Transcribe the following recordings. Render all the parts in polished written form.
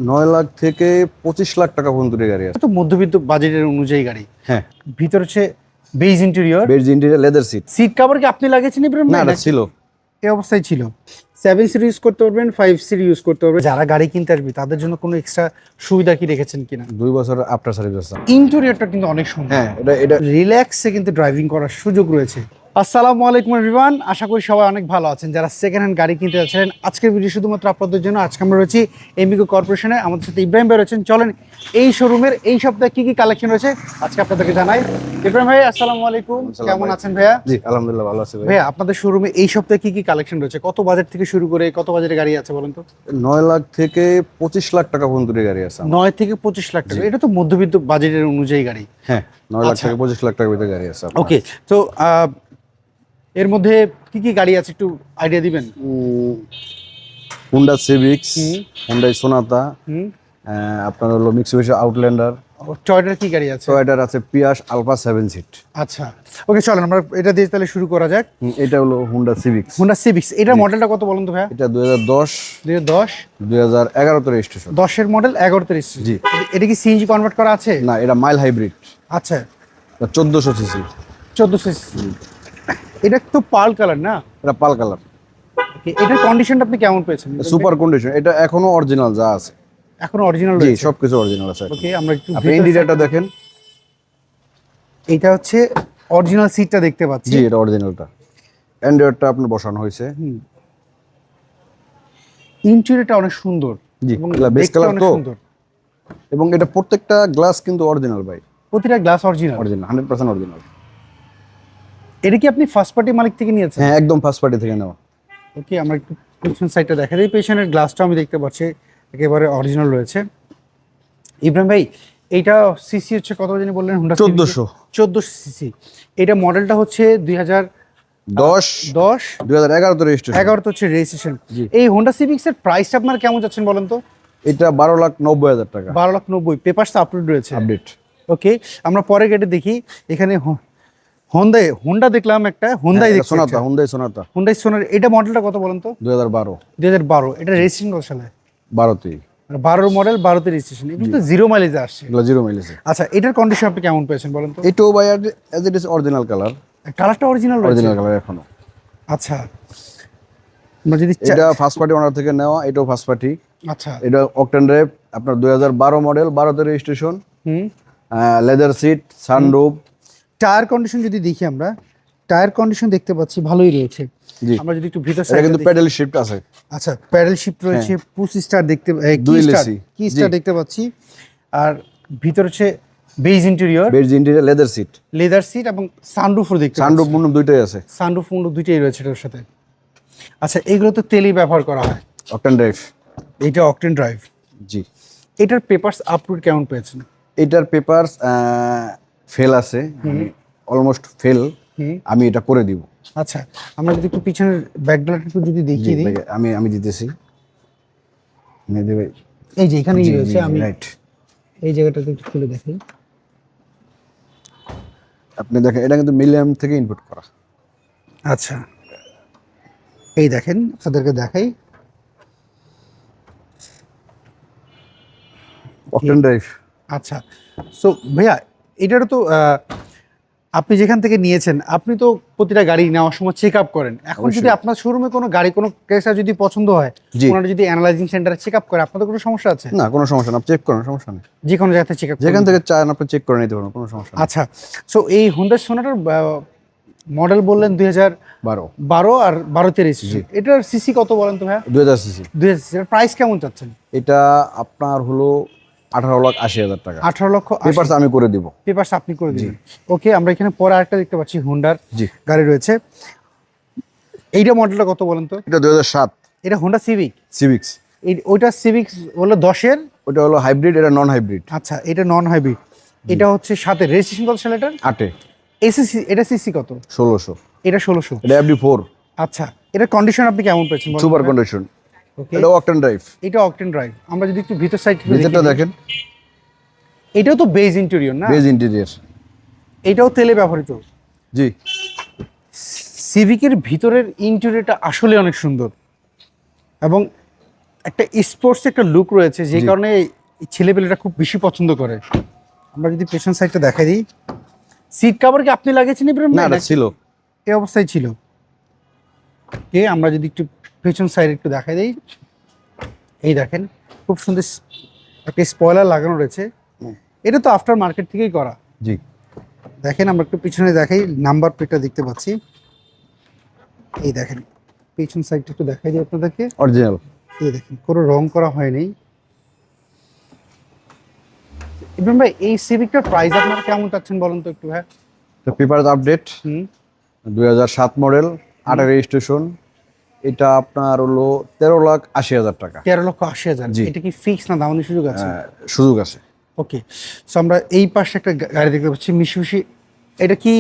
9 লাখ থেকে 25 লাখ টাকা পর্যন্ত গাড়ি আছে। তো মধ্যবিত্ত বাজেটের অনুযায়ী গাড়ি। হ্যাঁ, ভিতর হচ্ছে beige interior. Beige interior, leather seat. Seat cover কি আপনি লাগিয়েছেন ইব্রাহিম না, ভাই? এটা ছিল। এই অবস্থায় ছিল। 7 সিট ইউজ করতে পারবেন, 5 সিট ইউজ করতে পারবেন। যারা গাড়ি কিনতে আসবে তাদের জন্য কোনো এক্সট্রা সুবিধা কি রেখেছেন কিনা? 2 বছর আফটার সার্ভিস আছে। ইন্টেরিয়রটা কিন্তু অনেক সুন্দর। হ্যাঁ, এটা রিল্যাক্সে কিন্তু ড্রাইভিং করার সুযোগ রয়েছে। আসসালামু আলাইকুম এভরিওয়ান, আশা করি সবাই অনেক ভালো আছেন। যারা সেকেন্ড হ্যান্ড গাড়ি কিনতে যাচ্ছেন, আজকের ভিডিও শুধুমাত্র আপনাদের জন্য। আজকে আমরা রয়েছি এমিকো কর্পোরেশনে, আমাদের সাথে ইব্রাহিম ভাই রয়েছেন। চলেন এই শোরুমের এই সপ্তাহে কি কি কালেকশন রয়েছে আজকে আপনাদেরকে জানাই। ইব্রাহিম ভাই আসসালামু আলাইকুম, কেমন আছেন ভাইয়া? জি, আলহামদুলিল্লাহ ভালো আছি ভাই। ভাইয়া আপনাদের শোরুমে এই সপ্তাহে কি কি কালেকশন রয়েছে? কত বাজেট থেকে শুরু করে কত বাজেটের গাড়ি আছে বলেন তো? 9 লাখ থেকে 25 লাখ টাকা পর্যন্ত গাড়ি আছে। 9 থেকে 25 লাখ টাকা, এটা তো মধ্যবিত্ত বাজেটের অনুযায়ী গাড়ি। হ্যাঁ, 9 লাখ আচ্ছা। থেকে 25 লাখ টাকার ভিতরে গাড়ি আছে। ওকে, তো এর মধ্যে কি কি গাড়ি আছে একটু আইডিয়া দিবেন? হুন্ডা সিভিক্স, হুন্ডাই সোনাতা, হুম, আপনার হলো মিক্সুবিশি আউটল্যান্ডার, টয়োটার কি গাড়ি আছে? টয়োটার আছে পিয়াস আলফা 7 সিট। আচ্ছা, ওকে চলেন আমরা এটা দিয়ে তাহলে শুরু করা যাক। এটা হলো হুন্ডা সিভিক্স। হোন্ডা সিভিক্স, এটার মডেলটা কত বলুন তো ভাইয়া? এটা 2010 2010, 2011 তে রেজিস্ট্রেশন। 10 এর মডেল, 11 তে রেজিস্ট্রেশন। জি। এটা কি সিএনজি কনভার্ট করা আছে? না, এটা মাইল হাইব্রিড। আচ্ছা, 1400 সিসি। 1400 সিসি। এটা তো পার্ল কালার না? এটা পাল কালার। ওকে, এটার কন্ডিশনটা আপনি কেমন পেয়েছেন? Super condition. এটা এখনো অরিজিনাল যা আছে। এখন অরিজিনাল জি, রয়েছে? সবকিছু অরিজিনাল আছে। ওকে, আমরা একটু আপনি ইন্ডিকেটরটা দেখেন। এটা হচ্ছে অরিজিনাল সিটটা দেখতে পাচ্ছি। জি, এটা অরিজিনালটা। অ্যান্ড্রয়েডটা আপনার বসানো হয়েছে। ইন্টেরিয়রটা অনেক সুন্দর। জি, এবং এগুলা বেস দেখতে কালার অনেক তো। সুন্দর। এবং এটা প্রত্যেকটা গ্লাস কিন্তু অরিজিনাল ভাই। প্রতিটা গ্লাস অরিজিনাল। Original, 100% original. এটা কি আপনি ফার্স্ট পার্টি মালিক থেকে নিয়েছেন? হ্যাঁ, একদম ফার্স্ট পার্টি থেকে নেওয়া। ওকে, আমরা একটু পিছন সাইডটা দেখা দিই। পেছনের গ্লাসটা আমি দেখতে পাচ্ছি একেবারে অরিজিনাল রয়েছে। ইব্রাহিম ভাই, এইটা সিসি হচ্ছে কত জানি বললেন? Honda 1400 1400 CC. এটা মডেলটা হচ্ছে 10 2010, 2011 তে রেজিস্ট্রেশন। 11 তো হচ্ছে রেজিস্ট্রেশন। জি। এই হোন্ডা সিভিক্স এর প্রাইসটা আপনার কেমন যাচ্ছেন বলেন তো? এটা 12,90,000 টাকা 12,90,000। পেপারস আপলোড রয়েছে। আপডেট। ওকে, আমরা পরে গেটে দেখি। এখানে হোন্ডা দেখলাম একটা, হোন্ডাই দেখছি সোনাতা, হুন্ডাই সোনাতা হোন্ডাই সোনার। এটা মডেলটা কত বলেন তো? 2012। 2012। এটা রেজিস্ট্রেশন কত সালে? 12 তে। 12 মডেল, 12 তে রেজিস্ট্রেশন। এগুলো তো জিরো মাইলেজে আসছে। এগুলো 0 মাইলেজে। আচ্ছা, এটার কন্ডিশন আপনি কেমন পেয়েছেন বলেন তো? এটাও ভাই as it is original colour. কালারটা অরিজিনাল রয়েছে? অরিজিনাল কালার এখনো। আচ্ছা, আমরা যদি এটা ফার্স্ট পার্টি ওনার থেকে নেওয়া, এটাও ফার্স্ট পার্টি। আচ্ছা, এটা অকটেন ড্রাইভ, আপনার 2012 মডেল, 12 তে রেজিস্ট্রেশন। হুম, leather seat, sunroof. Tyre condition যদি দেখি আমরা, টায়ার কন্ডিশন দেখতে পাচ্ছি ভালোই রয়েছে। জি, আমরা যদি একটু ভিতর এটা সাইডে কিন্তু প্যাডেল শিফট আছে। আচ্ছা, প্যাডেল শিফট রয়েছে, পুশ স্টার দেখতে, দুই কি লেসি। স্টার দেখতে পাচ্ছি। আর ভিতর হচ্ছে beige interior, beige interior, leather seat, leather seat এবং সানরুফও দেখতে সানরুফ পাচ্ছি। মুন্ডুম দুইটাই আছে। সানরুফ মুন্ডু দুইটাই রয়েছে এটার সাথে। আচ্ছা, এগুলো তো তেলই ব্যবহার করা হয়। Octane drive. এইটা অকটেন ড্রাইভ। জি। এটার পেপারস আপলোড কেমন পেয়েছেন? এটার পেপারস ফেল আছে, অলমোস্ট ফেল। আমি এটা করে দিব। আচ্ছা, আমরা যদি একটু পিছনের ব্যাকডলাটা একটু যদি দেখিয়ে দিই। আমি দিতেছি। এই যে এখানেই রয়েছে, আমি রাইট। এই জায়গাটাতে একটু খুলে দেখাই। আপনি দেখেন, এটা কিন্তু মিলিয়াম থেকে ইনপুট করা। আচ্ছা, এই দেখেন, আপনাদেরকে দেখাই। Octane drive. আচ্ছা, সো ভাইয়া, এটারও তো আপনি যেখান থেকে নিয়েছেন, আপনি তো প্রতিটা গাড়ি নেওয়ার সময় চেক আপ করেন। এখন যদি আপনার শোরুমে কোনো গাড়ি, কোনো ক্রেতার যদি পছন্দ হয়, জি। ওনারা যদি অ্যানালাইজিং সেন্টারে চেক আপ করে, আপনাদের কোনো সমস্যা আছে? না, কোনো সমস্যা না, চেক করেন, সমস্যা নেই। যে কোনো জায়গাতে চেক আপ যেখান থেকে চান আপনি চেক করে নিতে পারেন, কোনো সমস্যা নেই। আচ্ছা, সো এই হোন্ডা সোনাটার মডেল বললেন 12 2012 আর 12 তে রেজিস্ট্রেশন। এটার সিসি কত বলেন তো ভাইয়া? 2000 সিসি। 2000 সিসি। এর প্রাইস কেমন চাচ্ছেন? এটা আপনার হলো 18,80,000 টাকা। 18,80,000। পেপারস আমি করে দিব। পেপারস আপনি করে দিবেন। ওকে, আমরা এখানে পরে আরেকটা দেখতে পাচ্ছি হোন্ডার জি। গাড়ি রয়েছে। এইটা মডেলটা কত বলেন তো? এটা 2007 এটা হোন্ডা সিভিক। সিভিক্স। ওইটা সিভিক হলো 10-এর। ওটা হলো হাইব্রিড, এটা নন হাইব্রিড। আচ্ছা, এটা নন হাইব্রিড। এটা হচ্ছে সাথে রেজিস্ট্রেশন কত সালে এটার? 8 এসিসি, এটা সিসি কত? 1600। এটা 1600। এটা FD4 আচ্ছা, এটার কন্ডিশন আপনি কেমন পেয়েছেন বলেন? Super condition. ওকে, এটা অকটেন ড্রাইভ। এটা অকটেন ড্রাইভ। আমরা যদি একটু ভিতর সাইড ভিতরটা দেখেন। এটাও তো বেজ ইন্টেরিয়র না? Beige interior. এটাও তেলে ব্যবহৃত। জি। সিভিকের ভিতরের ইন্টেরিয়রটা আসলে অনেক সুন্দর এবং একটা স্পোর্টস একটা লুক রয়েছে যে জি। কারণে এই ছেলেপেলেটা খুব বেশি পছন্দ করে। আমরা যদি পেছন সাইডটা দেখাই দিই, সিট কভার কি আপনি লাগিয়েছেন ইব্রাহিম না ভাই, এটা নাকি ছিল। এই অবস্থায় ছিল? আমরা যদি একটু পেছন সাইড একটু দেখাই দিই, এই দেখেন খুব সুন্দর একটা স্পয়লার লাগানো রয়েছে। এটা তো আফটার মার্কেট থেকেই করা। জি। দেখেন আমরা একটু পিছনে দেখাই, নাম্বার প্লেটটা দেখতে পাচ্ছি। এই দেখেন পিছন সাইডটা একটু দেখাই দিই আপনাদেরকে। অরিজিনাল। এই দেখেন কোনো রং করা হয়নি। ইব্রাহিম ভাই, এই সিভিকটার প্রাইস আপনারা কেমন চাচ্ছেন বলুন তো একটু? হ্যাঁ, তো পেপারস আপডেট, হুম 2007 মডেল, 8 রেজিস্ট্রেশন। এটা আপনার হলো 13,80,000 টাকা। 13,80,000। জি। এটা কি ফিক্স না দামানি সুযোগ আছে? সুযোগ আছে। ওকে, সো আমরা এই পাশে একটা গাড়ি দেখতে পাচ্ছি মিশুবিশি। এটা কি?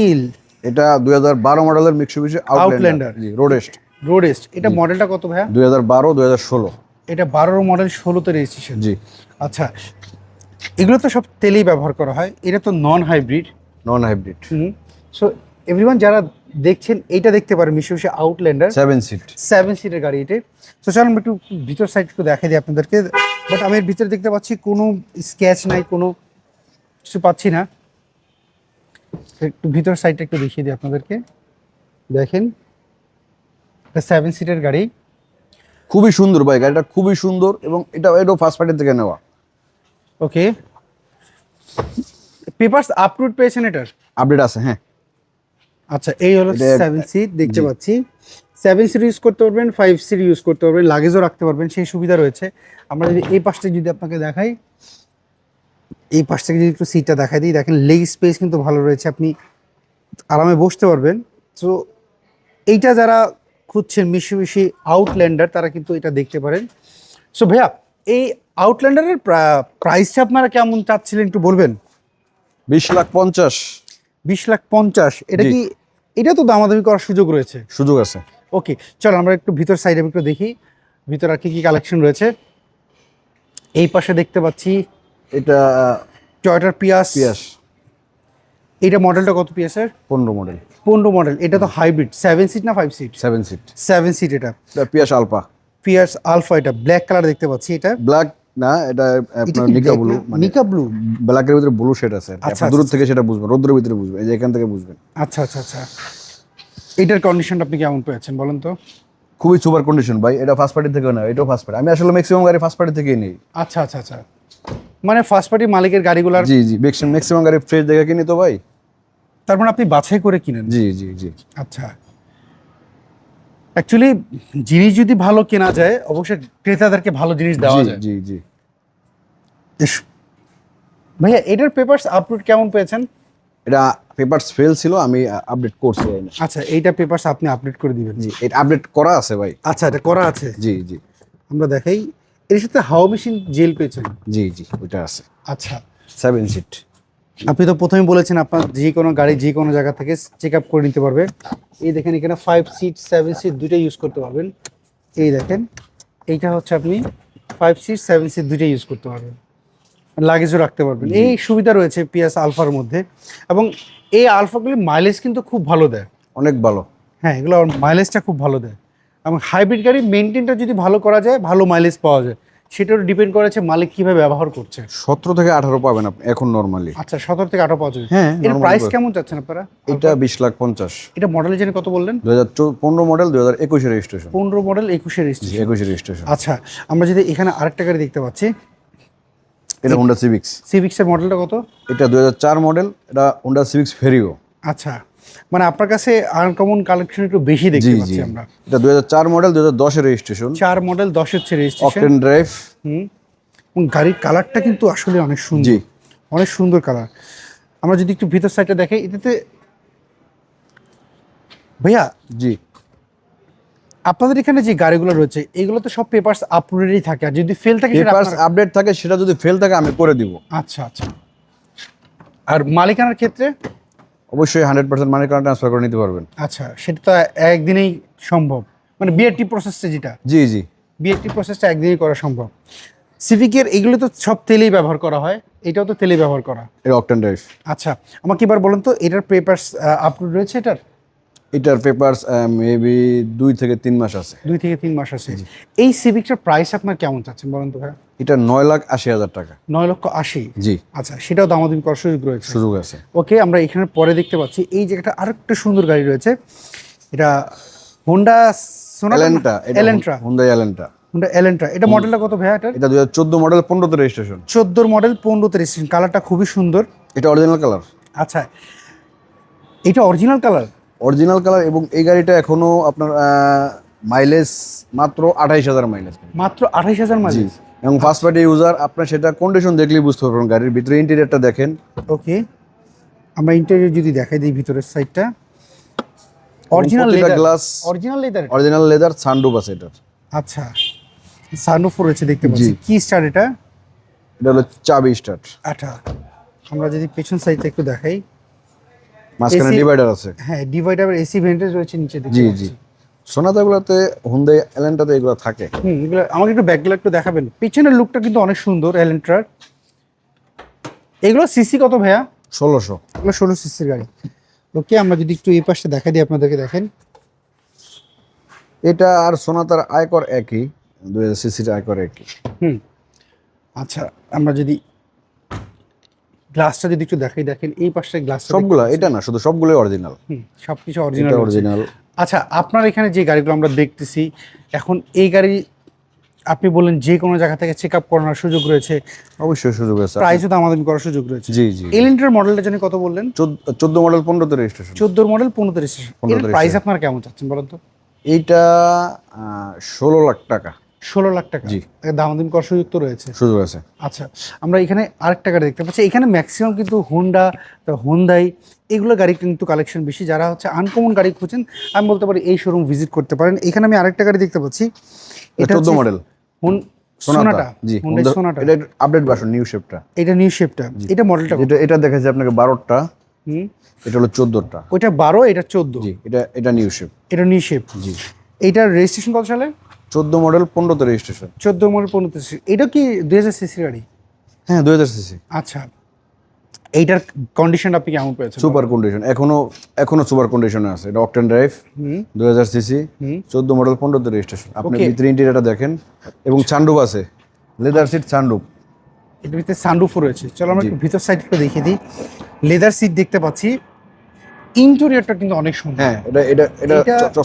এটা 2012 মডেলের মিৎসুবিশি Outlander। আউটল্যান্ডার। জি, রোডেস্ট। রোডেস্ট। এটা মডেলটা কত ভাইয়া? 2012 2016। এটা 12 মডেল, 16তে রেজিস্ট্রেশন। জি। আচ্ছা, এগুলো তো সব তেলেই ব্যবহার করা হয়, এটা তো non hybrid. Non hybrid. So everyone যারা দেখছেন এইটা দেখতে পারেন মিশুবিশি আউটল্যান্ডার 7 সিট। 7 সিটের গাড়ি এটা। তো চলুন আমরা একটু ভিতর সাইড একটু দেখাই দিই আপনাদেরকে। বাট আমি এর ভিতরে দেখতে পাচ্ছি কোনো স্ক্র্যাচ নাই, কোনো কিছু পাচ্ছি না। একটু ভিতর সাইডটা একটু দেখিয়ে দিই আপনাদেরকে। দেখেন এটা 7 সিটের গাড়ি। খুবই সুন্দর ভাই, গাড়িটা খুবই সুন্দর এবং এটাও ফার্স্ট পার্টি থেকে নেওয়া। ওকে, পেপারস আপলোড পেয়েছেন এটার? আপডেট আছে, হ্যাঁ। আচ্ছা, এই হলো এটা- 7 সিট দেখতে জি। পাচ্ছি। 7 সিট ইউজ করতে পারবেন, 5 সিট ইউজ করতে পারবেন, লাগেজও রাখতে পারবেন, সেই সুবিধা রয়েছে। আমরা যদি এই পাশটা যদি আপনাকে দেখাই, এই পাশ থেকে যদি একটু সিটটা দেখাই দিই, দেখেন লেগ স্পেস কিন্তু ভালো রয়েছে, আপনি আরামে বসতে পারবেন। তো এইটা যারা খুঁজছেন মিশুবিশি আউটল্যান্ডার তারা কিন্তু এটা দেখতে পারেন। সো ভাইয়া, এই আউটল্যান্ডারের প্রাইসটা আপনারা কেমন চাচ্ছিলেন একটু বলবেন? 20,50,000 20,50,000। এটা জি। কি, এটা তো দামাদামি করার সুযোগ রয়েছে। সুযোগ আছে। ওকে, চলো আমরা একটু ভিতর সাইডে একটু দেখি ভিতর আর কি কি কালেকশন রয়েছে। এই পাশে দেখতে পাচ্ছি এটা টয়োটার পিয়াস। পিয়াস এটা মডেলটা কত পিয়াসের? 15 মডেল। 15 মডেল। এটা তো হাইব্রিড। 7 সিট না 5 সিট? 7 সিট। 7 সিট। এটা এটা পিয়াস আলপা। Prius Alpha. এটা ব্ল্যাক কালার দেখতে পাচ্ছি। এটা ব্ল্যাক না, এটা আপনার নিকা ব্লু। নিকা ব্লু। ব্ল্যাকের ভিতরে ব্লু শেড আছে। আচ্ছা, আপনি দূর থেকে সেটা বুঝবেন, রোদ্রের ভিতরে বুঝবেন, এই যে এখান থেকে বুঝবেন। আচ্ছা আচ্ছা আচ্ছা, এটার কন্ডিশনটা আপনি কেমন পেয়েছেন বলেন তো? খুবই সুপার কন্ডিশন ভাই, এটা ফার্স্ট পার্টি থেকে না, এটাও ফার্স্ট পার্টি। আমি আসলে ম্যাক্সিমাম গাড়ি ফার্স্ট পার্টি থেকেই নেই। আচ্ছা আচ্ছা আচ্ছা, মানে ফার্স্ট পার্টি মালিকের গাড়িগুলার। জি জি, ম্যাক্সিমাম গাড়ি ফ্রেশ দেখে কিনি তো ভাই। তার মানে আপনি বাছাই করে কিনেন? জি জি জি। আচ্ছা, অ্যাকচুয়ালি জিনিস যদি ভালো কেনা যায় অবশ্যই ক্রেতাদেরকে ভালো জিনিস দেওয়া জি যায়। জি জি। ইস, ভাইয়া এটার পেপারস আপলোড কেমন পেয়েছেন? এটা পেপারস ফেল ছিল, আমি আপডেট করছি। আচ্ছা, এইটা পেপারস আপনি আপডেট করে দিবেন? জি, এটা আপডেট করা আছে ভাই। আচ্ছা, এটা করা আছে। জি জি আমরা দেখাই, এর সাথে হাওয়া মেশিন জেল পেয়েছেন? জি জি, ওইটা আছে। আচ্ছা, 7 সিট। আপনি তো প্রথমে বলেছেন আপনার যে কোনো গাড়ি যে কোনো জায়গা থেকে চেক আপ করে নিতে পারবে। এই দেখেন এখানে 5 সিট 7 সিট দুইটাই ইউজ করতে পারবেন। এই দেখেন এইটা হচ্ছে আপনি 5 সিট 7 সিট দুইটাই ইউজ করতে পারবেন, লাগেজও রাখতে পারবেন। এই সুবিধা রয়েছে পিয়াস আলফার মধ্যে। এবং এই আলফাগুলি মাইলেজ কিন্তু খুব ভালো দেয়। অনেক ভালো। হ্যাঁ, এগুলো মাইলেজটা খুব ভালো দেয়। এবং হাইব্রিড গাড়ি মেনটেনটা যদি ভালো করা যায় ভালো মাইলেজ পাওয়া যায়, সেটার ডিপেন্ড করেছে মালিক কিভাবে ব্যবহার করছে। 17 থেকে 18 পাবেন আপনি এখন নরমালি। আচ্ছা, 17 থেকে 18 পাওয়া যায়। হ্যাঁ, এর normal প্রাইস করে। কেমন চাচ্ছেন আপনারা? এটা 20,50,000। এটা মডেল জেনে কত বললেন? 2015 মডেল, 2021 রেজিস্ট্রেশন। 15 মডেল 21 এর জি, রেজিস্ট্রেশন। 21 রেজিস্ট্রেশন। আচ্ছা, আমরা যদি এখানে আরেকটা গাড়ি দেখতে পাচ্ছি, এটা হোন্ডা সিভিক্স। সিভিক্স এর মডেলটা কত? এটা 2004 মডেল, এটা হোন্ডা সিভিক্স ফেরিও। আচ্ছা, মানে আপনার কাছে আনকমন কালেকশন একটু বেশি জি দেখতে জি, পাচ্ছি আমরা। এটা 2004 মডেল, 2010 এর রেজিস্ট্রেশন। 4 মডেল 10 হচ্ছে রেজিস্ট্রেশন। Octane drive. এবং গাড়ির কালারটা কিন্তু আসলে অনেক সুন্দর। জি। অনেক সুন্দর কালার। আমরা যদি একটু ভিতর সাইডটা দেখাই, এটাতে ভাইয়া জি, আপনাদের এখানে যে গাড়িগুলো রয়েছে এগুলো তো সব পেপারস আপলোডেডই থাকে, আর যদি ফেল থাকে সেটা পেপারস আপনারা- আপডেট থাকে, সেটা যদি ফেল থাকে আমি করে দিব। আচ্ছা আচ্ছা, আর মালিকানার ক্ষেত্রে? অবশ্যই 100% মানি কার্ড ট্রান্সফার করে নিতে পারবেন। আচ্ছা, সেটা তো একদিনেই সম্ভব, মানে বিআরটি প্রসেসটা যেটা, জি জি। বিআরটি প্রসেসটা একদিনই করা সম্ভব। সিভিকের এগুলো তো সব তেলেই ব্যবহার করা হয়, এটাও তো তেলেই ব্যবহার করা। এটা অকটেন ড্রাইভ। আচ্ছা, আমাকে এবার বলুন তো এটার পেপারস আপলোড রয়েছে এটার? এটার পেপারস মেবি 2 থেকে 3 মাস আছে। 2 থেকে 3 মাস আছে। এই সিভিকটার প্রাইস আপনার কেমন চাচ্ছেন বলেন তো ভাইয়া? এটা 9,80,000 টাকা। 9,80,000। জি, আচ্ছা, সেটাও দামাদামি করার সুযোগ রয়েছে। সুযোগ আছে। ওকে, আমরা এখানে পরে দেখতে পাচ্ছি এই জায়গাটা আরেকটা সুন্দর গাড়ি রয়েছে। এটা হোন্ডা এলেন্ট্রা, এটা Elantra, Hyundai Elantra. Honda Elantra. এটা মডেলটা কত ভাইয়া এটার? এটা 2014 মডেল, 15তে রেজিস্ট্রেশন। 14 মডেল, 15তে রেজিস্ট্রেশন। কালারটা খুবই সুন্দর। এটা অরিজিনাল কালার। আচ্ছা, এটা অরিজিনাল কালার? অরিজিনাল কালার, এবং এই গাড়িটা এখনো আপনার মাইলেজ মাত্র 28,000 মাইলেজ। মাত্র 28,000 জি, মাইলেজ। এবং ফার্স্ট পার্টি ইউজার, আপনার সেটা কন্ডিশন দেখলেই বুঝতে পারবেন। গাড়ির ভিতরে ইন্টেরিয়রটা দেখেন। ওকে, আমরা ইন্টেরিয়র যদি দেখাই দিই ভিতরের সাইডটা, অরিজিনাল প্রতিটা leather. Glass original leather. Original leather, sunroof আছে এটার। আচ্ছা, সানরুফ রয়েছে দেখতে পাচ্ছি। জি। কি স্টার এটা? এটা হলো চাবি স্টার্ট। আচ্ছা, আমরা যদি পেছন সাইডটা একটু দেখাই, মাঝখানে AC ডিভাইডার আছে। হ্যাঁ, ডিভাইডার, এসি ভেন্টেজ রয়েছে নিচে দেখতে জি পাচ্ছি। জি, সোনাদাগুলোতে, হুন্ডাই এলেন্টাতে এগুলো থাকে। এগুলো আমাকে একটু ব্যাকগুলো একটু দেখাবেন। পিছনের লুকটা কিন্তু অনেক সুন্দর এলেন্ট্রার। এগুলো সিসি কত ভাইয়া? 1600। এগুলো 16 সিসির গাড়ি। ওকে, আমরা যদি একটু এই পাশে দেখা দিই আপনাদেরকে, দেখেন। এটা আর সোনাতার আয়কর একই, 2000 সিসির আয়কর একই। আচ্ছা, আমরা যদি গ্লাসটা যদি একটু দেখাই, দেখেন এই পাশে গ্লাসটা। সবগুলা, এটা না শুধু, সবগুলোই অরিজিনাল। সবকিছু এটা অরিজিনাল। অরিজিনাল। আচ্ছা, আপনার এখানে যে গাড়িগুলো আমরা দেখতেছি এখন, এই গাড়ি আপনি বললেন যে কোনো জায়গা থেকে চেক আপ করানোর সুযোগ রয়েছে, অবশ্যই সুযোগ আছে। প্রাইসও তো আমাদের করার সুযোগ রয়েছে। জি জি। এলিন্টার মডেলটা জানি কত বললেন? 14 মডেল, 15তে রেজিস্ট্রেশন। 14 model, 15 registration. 15 এর প্রাইস আপনার কেমন চাচ্ছেন বলেন তো? এইটা 16 লাখ টাকা। 16 লাখ টাকা। জি। দামাদামি করার সুযোগ তো রয়েছে। সুযোগ আছে। আচ্ছা, আমরা এখানে আরেকটা গাড়ি দেখতে পাচ্ছি। এখানে ম্যাক্সিমাম কিন্তু হোন্ডা, হোন্ডাই, এগুলো গাড়ি কিন্তু কালেকশন বেশি। যারা হচ্ছে আনকমন গাড়ি খুঁজছেন, আমি বলতে পারি এই শোরুম ভিজিট করতে পারেন। এখানে আমি আরেকটা গাড়ি দেখতে পাচ্ছি, এটা 14 মডেল সোনাটা। জি, হোন্ডাই সোনাটা। এটা আপডেট ভার্সন, নিউ শেপটা। এটা নিউ শেপটা। এটা মডেলটা যেটা এটা দেখাচ্ছে আপনাকে 12টা, এটা হলো 14টা। ওইটা 12, এটা 14। জি, এটা নিউ শেপ। এটা নিউ শেপ। জি। এইটার রেজিস্ট্রেশন কত সালে? 14 মডেল, 15তে রেজিস্ট্রেশন। 14 model, 15 CC. এটা কি 2000 সিসির গাড়ি? হ্যাঁ, 2000 সিসি। আচ্ছা, এইটার কন্ডিশন আপনি কেমন পেয়েছেন? সুপার কন্ডিশন, এখনো সুপার কন্ডিশনে আছে। এটা অকটেন ড্রাইভ, 2000 সিসি, 14 মডেল, 15তে রেজিস্ট্রেশন। আপনি Okay. ভিতরে ইন্টেরিয়রটা দেখেন, এবং সানরুফ আছে, লেদার সিট সানরুফ। এটার ভিতরে সানরুফও রয়েছে। চলো আমরা একটু ভিতর সাইড একটু দেখিয়ে দিই। লেদার সিট দেখতে পাচ্ছি। ইন্টেরিয়রটা কিন্তু অনেক সুন্দর। হ্যাঁ, এটা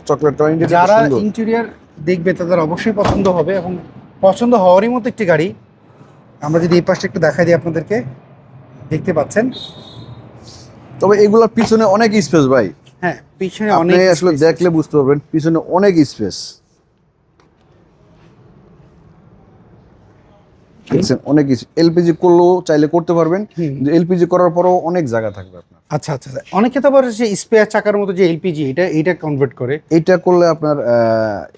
চকলেট কালার ইন্টেরিয়র, যারা সুন্দর। ইন্টেরিয়র দেখবে তাদের অবশ্যই পছন্দ হবে, এবং পছন্দ হওয়ারই মতো একটি গাড়ি। আমরা যদি এই পাশটা একটু দেখাই দিই আপনাদেরকে, দেখতে পাচ্ছেন। তবে এগুলোর পিছনে অনেক স্পেস ভাই। হ্যাঁ, পিছনে আপনি অনেক আসলে space দেখলে বুঝতে পারবেন, পিছনে অনেক স্পেস। দেখছেন, অনেক এলপিজি করলেও চাইলে করতে পারবেন, কিন্তু এলপিজি করার পরও অনেক জায়গা থাকবে আপনার। আচ্ছা আচ্ছা আচ্ছা। অনেকে তো আবার যে স্পেয়ার চাকার মতো যে এলপিজি, এটা কনভার্ট করে। এটা করলে আপনার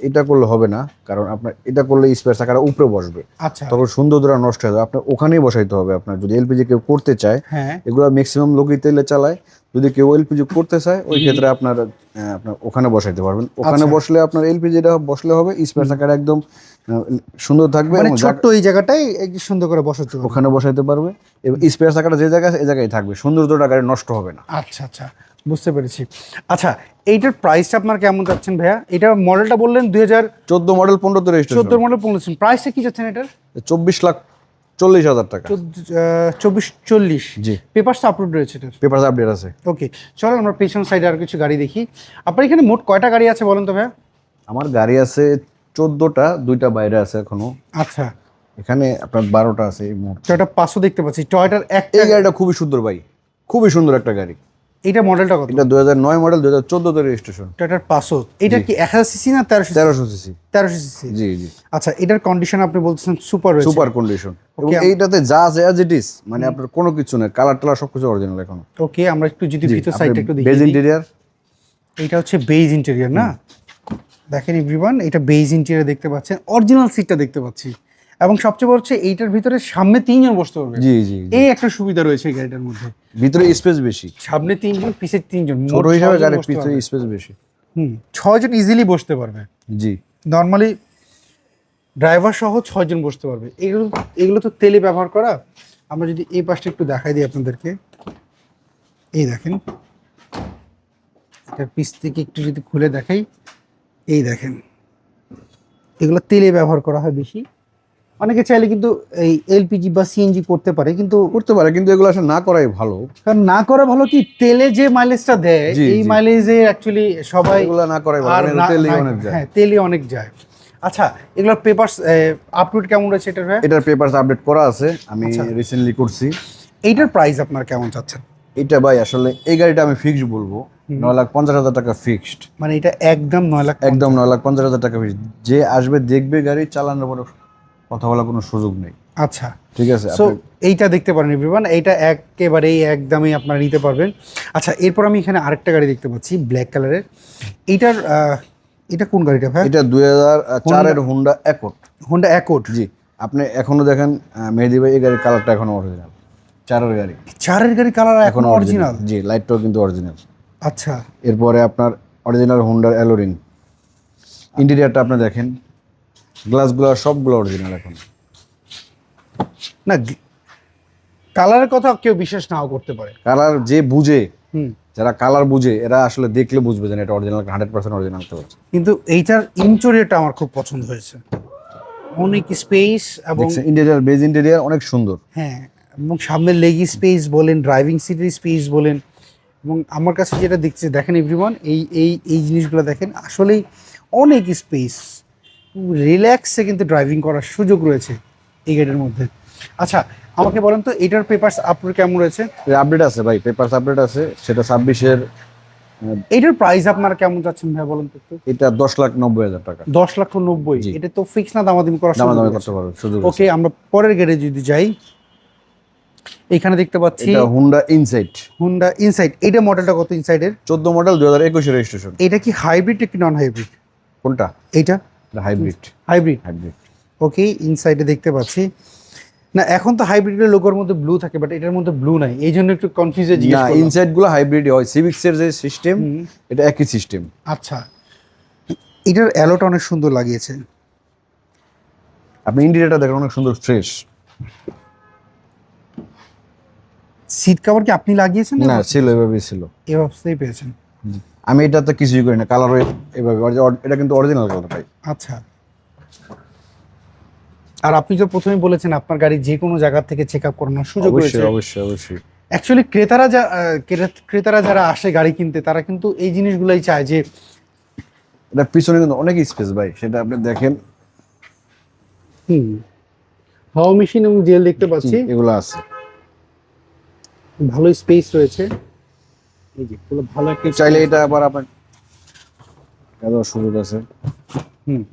এটা করলে হবে না, কারণ আপনার এটা করলে স্পেয়ার চাকাটা উপরে বসবে, আচ্ছা। তখন সৌন্দর্যটা নষ্ট হয়ে যাবে। আপনার ওখানেই বসাইতে হবে। আপনার যদি এলপিজি কেউ করতে চায়, হ্যাঁ, এগুলো ম্যাক্সিমাম লোকই তেলে চালায়। যদি কেউ এলপিজি করতে চায়, ওই ক্ষেত্রে আপনার ওখানে বসাইতে পারবেন। ওখানে আচ্ছা। বসলে আপনার এলপিজিটা বসলে হবে, স্পেয়ার চাকাটা একদম সুন্দর থাকবে, মানে এবং ছোট্ট এই জায়গাটাই একটু সুন্দর করে বসাতে হবে। ওখানে বসাইতে পারবে, এবং স্পেয়ার চাকাটা যে জায়গায় আছে এই জায়গায় থাকবে, সৌন্দর্যটা গাড়ি নষ্ট হবে না। আচ্ছা আচ্ছা, বুঝতে পেরেছি। আচ্ছা, এইটার প্রাইসটা আপনার কেমন যাচ্ছেন ভাইয়া? এটা মডেলটা বললেন 14 মডেল, 15তে রেজিস্ট্রেশন। 2014 মডেল, 15। প্রাইসটা কি যাচ্ছেন এটার? 24,40,000 টাকা। 24-40। জি, পেপারসটা আপলোড রয়েছে এটার। পেপার আপডেট আছে। ওকে, চলো আমরা পেছন সাইডে আর কিছু গাড়ি দেখি। আপনার এখানে মোট কয়টা গাড়ি আছে বলেন তো ভাইয়া? আমার গাড়ি আছে 14টা, 2টা বাইরে আছে এখনো। আচ্ছা, এখানে আপনার 12টা আছে এই মুহূর্তে। টয়োটা পাঁচশো দেখতে পাচ্ছি। টয়োটার একটা, এই গাড়িটা খুবই সুন্দর ভাই, খুবই সুন্দর একটা গাড়ি। এইটা মডেলটা কত? এটা 2009 মডেল, 2014তে রেজিস্ট্রেশন। টয়োটার পাঁচশো। এটা কি 1000 সিসি না 1300? 1300 সিসি। 1300 সিসি। জি জি, আচ্ছা, এটার কন্ডিশন আপনি বলতেছেন সুপার রয়েছে। সুপার কন্ডিশন, এবং Okay, এইটাতে যা আছে অ্যাজ ইট ইজ, মানে আপনার কোনো কিছু নেই, কালার টালার সবকিছু অরিজিনাল এখন। ওকে, আমরা একটু যদি ভিতর সাইডটা একটু বেজ দেখি। ইন্টেরিয়র। এটা হচ্ছে বেজ ইন্টেরিয়র না? দেখেন এভরিওয়ান, এটা বেজ ইন্টেরিয়র দেখতে পাচ্ছেন। অরিজিনাল সিটটা দেখতে পাচ্ছি, এবং সবচেয়ে বড় হচ্ছে এইটার ভিতরে সামনে 3 জন বসতে পারবে। জি জি, এই একটা সুবিধা রয়েছে এই গাড়িটার মধ্যে। ভিতরে স্পেস বেশি, সামনে 3 জন, পিছে 3 জন, ছোট হিসাবে গাড়ির ভিতরে স্পেস বেশি। 6 জন ইজিলি বসতে পারবে। জি, নর্মালি ড্রাইভার সহ 6 জন বসতে পারবে। এগুলো তো তেলে ব্যবহার করা। আমরা যদি এই পাশটা একটু দেখাই দিই আপনাদেরকে, এই দেখেন এটার পিস থেকে একটু যদি খুলে দেখাই, এই দেখেন এগুলো তেলে ব্যবহার করা হয় বেশি। অনেকে চাইলে কিন্তু এই এলপিজি বা সিএনজি করতে পারে, কিন্তু এগুলো আসলে না করাই ভালো। কারণ না করা ভালো কি, তেলে যে মাইলেজটা দেয় জি, এই জি। মাইলেজে অ্যাকচুয়ালি সবাই এগুলো না করাই ভালো, আর কারণ না- তেলই না- অনেক যায়। হ্যাঁ তেলই অনেক যায়। আচ্ছা, এগুলোর পেপারস আপলোড কেমন রয়েছে এটার ভাই? এটার পেপারস আপডেট করা আছে, আমি আচ্ছা। রিসেন্টলি করছি। এইটার প্রাইস আপনার কেমন চাচ্ছেন? এটা ভাই আসলে এই গাড়িটা আমি ফিক্সড বলবো 9,50,000 টাকা ফিক্সড। মানে এটা একদম 9 লাখ? একদম 9,50,000 টাকা ফিক্সড। যে আসবে দেখবে গাড়ি চালানোর পরে কথা বলার কোনো সুযোগ নেই। আচ্ছা, ঠিক আছে, সো এইটা দেখতে পারেন এভরিওয়ান, এইটা একেবারেই একদমই আপনারা নিতে পারবেন। আচ্ছা, এরপর আমি এখানে আরেকটা গাড়ি দেখতে পাচ্ছি ব্ল্যাক কালারের। এইটার এটা কোন গাড়িটা ভাই? এটা 2004-এর হুন্ডা অ্যাকর্ড। Honda Accord. জি, আপনি এখনো দেখেন মেহেদি ভাই, এই গাড়ির কালারটা এখনো অরিজিনাল। 4-এর গাড়ি, চারের গাড়ি কালার এখনো অরিজিনাল? জি, লাইটটাও কিন্তু অরিজিনাল। আচ্ছা, এরপরে আপনার অরিজিনাল হুন্ডার অ্যালোরিং। ইন্টেরিয়ারটা আপনি দেখেন, গ্লাসগুলো সবগুলো অরিজিনাল এখন। না কালারের কথা কেউ বিশ্বাস নাও করতে পারে। কালার যে বুঝে, হুম, যারা কালার বুঝে এরা আসলে দেখলে বুঝবে যে না, এটা অরিজিনাল, 100% অরিজিনাল হচ্ছে। কিন্তু এইটার ইন্টেরিয়রটা আমার খুব পছন্দ হয়েছে, অনেক স্পেস এবং ইন্টেরিয়ার, বেজ ইন্টেরিয়ার অনেক সুন্দর। হ্যাঁ, এবং সামনের লেগি স্পেস বলেন, ড্রাইভিং সিটের স্পেস বলেন, এবং আমার কাছে যেটা দেখছি দেখেন এভরিওয়ান, এই এই এই জিনিসগুলো দেখেন, আসলেই অনেক স্পেস, রিল্যাক্সে কিন্তু ড্রাইভিং করার সুযোগ রয়েছে এই গাড়ির মধ্যে। আচ্ছা, আমাকে বলেন তো এটার পেপারস আপলোড কেমন রয়েছে? আপডেট আছে ভাই, পেপারস আপডেট আছে, সেটা 26-এর। এটার প্রাইস আপনারা কেমন যাচ্ছেন ভাই বলেন তো একটু? এটা 10,90,000 টাকা। 10,90,000? জি। এটা তো ফিক্স না, দামাদামি করার সুযোগ দামাদামি রয়েছে? করতে পারবে, সুযোগ ওকে, আমরা পরের গাড়ি যদি যাই, এখানে দেখতে পাচ্ছি এটা হুন্ডা ইনসাইট। Honda insight. এটা মডেলটা কত ইনসাইডের? 14 মডেল, 2021-এর রেজিস্ট্রেশন। এটা কি হাইব্রিড কি নন হাইব্রিড? কোনটা? এইটা হাইব্রিড। হাইব্রিড। হাইব্রিড। ওকে, ইনসাইডে দেখতে পাচ্ছি না, এখন তো হাইব্রিডের লোগোর মধ্যে ব্লু থাকে, বাট এটার মধ্যে ব্লু নাই, এই জন্য একটু কনফিউজে জিজ্ঞেস না, করলাম। ইনসাইড গুলো হাইব্রিড হয়, সিভিক্সের যে সিস্টেম এটা একই সিস্টেম। আচ্ছা, এটার অ্যালোটা অনেক সুন্দর লাগিয়েছে। আপনি ইন্টেরিয়রটা দেখেন, অনেক সুন্দর, ফ্রেশ। সিট কভার কি আপনি লাগিয়েছেন? না, ছিল, এভাবেই ছিল। এই অবস্থায় পেয়েছেন? আমি এটা তো কিছুই করি না, কালার এভাবে, এটা কিন্তু অরিজিনাল কালার ভাই। আচ্ছা, আর আপনি তো প্রথমেই বলেছেন আপনার গাড়ি যে কোনো জায়গা থেকে চেক আপ করানোর সুযোগ রয়েছে। অবশ্যই, অবশ্যই, অবশ্যই। অ্যাকচুয়ালি ক্রেতারা যারা আসে গাড়ি কিনতে, তারা কিন্তু এই জিনিসগুলোই চায় যে এটা পিছনে কিন্তু অনেক স্পেস ভাই, সেটা আপনি দেখেন। হাওয়া মেশিন এবং জেল দেখতে পাচ্ছি, এগুলো আছে। ভালো স্পেস রয়েছে। এই যে পুরো ভালো একটা চাইলে এটা আবার আপনার সুযোগ আছে। হুম,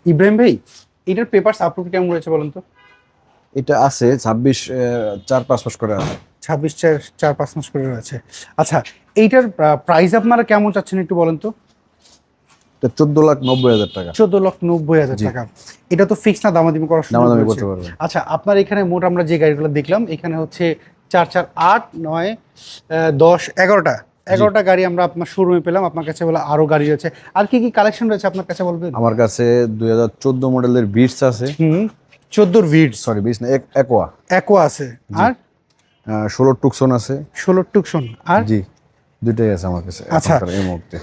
ইব্রাহিম ভাই, এটার পেপারস আপলোড কেমন রয়েছে বলেন তো? এটা আছে 26-4-5 মাস করে আছে। 26-4-5 মাস করে রয়েছে। আচ্ছা, এইটার প্রাইস আপনারা কেমন চাচ্ছেন একটু বলেন তো? এটা 14,90,000 টাকা। 14,90,000 টাকা। এটা তো ফিক্স না, দামাদামি করার সুযোগ দামাদামি রয়েছে? করতে পারবেন। আচ্ছা, আপনার এখানে মোট আমরা যে গাড়িগুলো দেখলাম, এখানে হচ্ছে 4, 4, 8, 9, 10, 11টা গাড়ি আমরা আপনার শোরুমে পেলাম। আপনার কাছে বলে আরো গাড়ি রয়েছে, আর কি কি কালেকশন রয়েছে আপনার কাছে বলবেন? আমার কাছে 2014 মডেলের বিটস আছে। 14 ভিডস, সরি, বিটস না, একোয়া। অ্যাকোয়া আছে, আর 16 টুকসন আছে। 16 টুকসন, আর জি, দুইটাই আছে আমার কাছে আচ্ছা। এখনকার এই মুহূর্তে।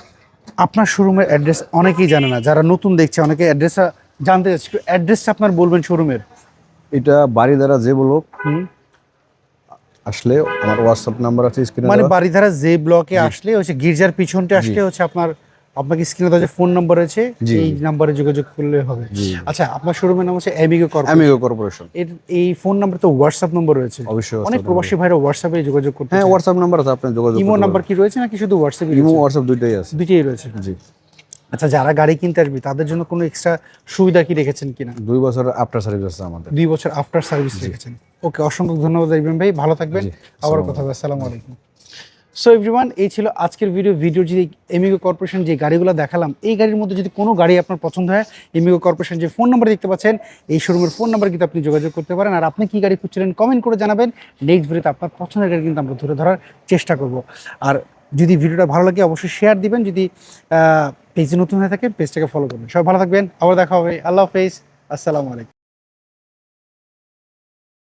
আপনার শোরুমের অ্যাড্রেস অনেকেই জানে না, যারা নতুন দেখছে অনেকে অ্যাড্রেসটা জানতে চাচ্ছে, একটু অ্যাড্রেসটা আপনার বলবেন শোরুমের? এটা বাড়িধারা যে ব্লক, হুম, আসলে আমার হোয়াটসঅ্যাপ নাম্বার আছে স্ক্রিনে মানে দেওয়া। বাড়িধারা যে ব্লকে আসলে হচ্ছে গির্জার পিছনটা আসলে হচ্ছে আপনাকে স্ক্রিনে দেওয়া যে ফোন নাম্বার রয়েছে, জি। এই নাম্বারে যোগাযোগ করলে হবে। জি। আচ্ছা, আপনার শোরুমের নাম হচ্ছে অ্যামিগো কর্পোরেশন। Amigo corporation. এই ফোন নাম্বার তো হোয়াটসঅ্যাপ নম্বর রয়েছে? অবশ্যই অনেক প্রবাসী ভাইরা হোয়াটসঅ্যাপে যোগাযোগ করতে হ্যাঁ, চায়। হোয়াটসঅ্যাপ নাম্বার আছে, আপনি যোগাযোগ ইমো করতে নাম্বার পারবেন। কি রয়েছে নাকি শুধু হোয়াটসঅ্যাপে? ইমো, হোয়াটসঅ্যাপ দুইটাই আছে। দুইটাই রয়েছে। জি। আচ্ছা, যারা গাড়ি কিনতে আসবে তাদের জন্য কোনো এক্সট্রা সুবিধা কি রেখেছেন কিনা? 2 বছর আফটার সার্ভিস আছে আমাদের। 2 বছর আফটার সার্ভিস রেখেছেন। ওকে, অসংখ্য ধন্যবাদ ইব্রাহিম ভাই, ভালো থাকবেন। জি, আবারও কথা হবে। আসসালামু আলাইকুম। সো এভরিওয়ান, এই ছিল আজকের ভিডিওর যদি এমিগো কর্পোরেশন যে গাড়িগুলো দেখালাম, এই গাড়ির মধ্যে যদি কোনো গাড়ি আপনার পছন্দ হয়, এমিগো কর্পোরেশন যে ফোন নাম্বার দেখতে পাচ্ছেন, এই শোরুমের ফোন নাম্বার কিন্তু আপনি যোগাযোগ করতে পারেন। আর আপনি কি গাড়ি খুঁজছিলেন কমেন্ট করে জানাবেন। নেক্সট ভিডিওতে আপনার পছন্দের গাড়ি কিন্তু আমরা ধরে ধরার চেষ্টা করব। আর যদি ভিডিওটা ভালো লাগে অবশ্যই শেয়ার দিবেন। যদি পেজে নতুন হয়ে থাকে পেজটাকে ফলো করবেন। সবাই ভালো থাকবেন, আবার দেখা হবে। আল্লাহ হাফেজ, আসসালামু আলাইকুম।